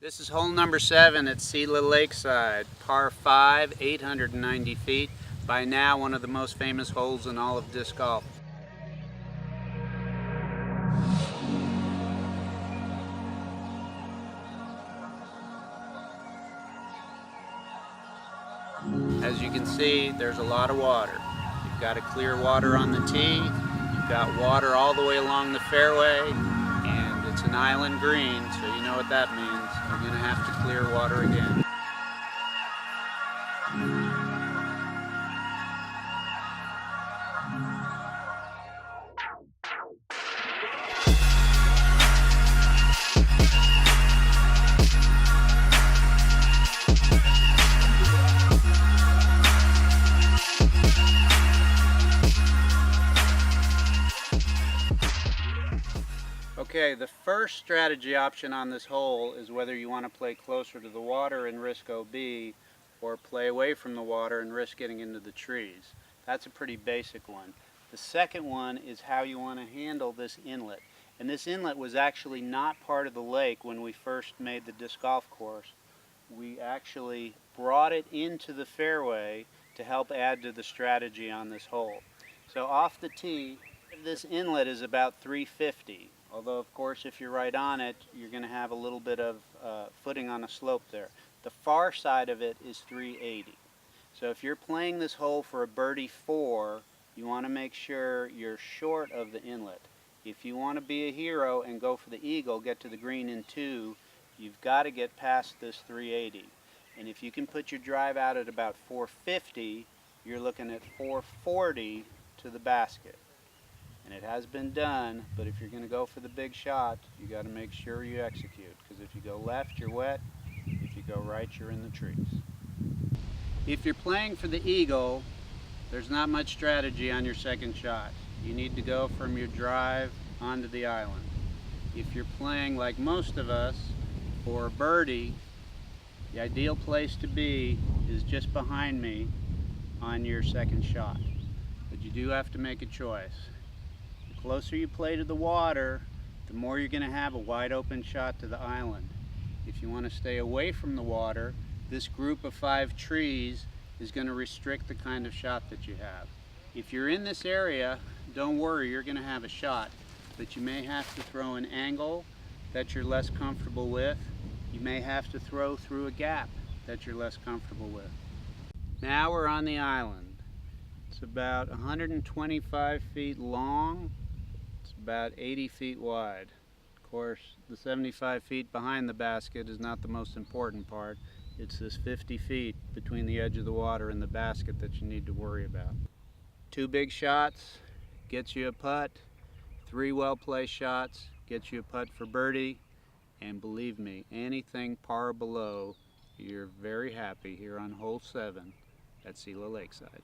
This is hole number 7 at Selah Lakeside, par 5, 890 feet. By now one of the most famous holes in all of disc golf. As you can see, there's a lot of water. You've got a clear water on the tee, you've got water all the way along the fairway, and it's an island green, so you know what that means. You're going to have to clear water again. Okay, the first strategy option on this hole is whether you want to play closer to the water and risk OB, or play away from the water and risk getting into the trees. That's a pretty basic one. The second one is how you want to handle this inlet. And this inlet was actually not part of the lake when we first made the disc golf course. We actually brought it into the fairway to help add to the strategy on this hole. So off the tee, this inlet is about 350. Although, of course, if you're right on it, you're going to have a little bit of footing on a slope there. The far side of it is 380. So if you're playing this hole for a birdie 4, you want to make sure you're short of the inlet. If you want to be a hero and go for the eagle, get to the green in 2, you've got to get past this 380. And if you can put your drive out at about 450, you're looking at 440 to the basket. And it has been done, but if you're going to go for the big shot, you got to make sure you execute. Because if you go left, you're wet. If you go right, you're in the trees. If you're playing for the eagle, there's not much strategy on your second shot. You need to go from your drive onto the island. If you're playing like most of us for a birdie, the ideal place to be is just behind me on your second shot. But you do have to make a choice. The closer you play to the water, the more you're going to have a wide open shot to the island. If you want to stay away from the water, this group of 5 trees is going to restrict the kind of shot that you have. If you're in this area, don't worry, you're going to have a shot, but you may have to throw an angle that you're less comfortable with. You may have to throw through a gap that you're less comfortable with. Now we're on the island. It's about 125 feet long. It's about 80 feet wide. Of course, the 75 feet behind the basket is not the most important part. It's this 50 feet between the edge of the water and the basket that you need to worry about. 2 big shots gets you a putt. 3 well-placed shots gets you a putt for birdie. And believe me, anything par below, you're very happy here on hole 7 at Selah Lakeside.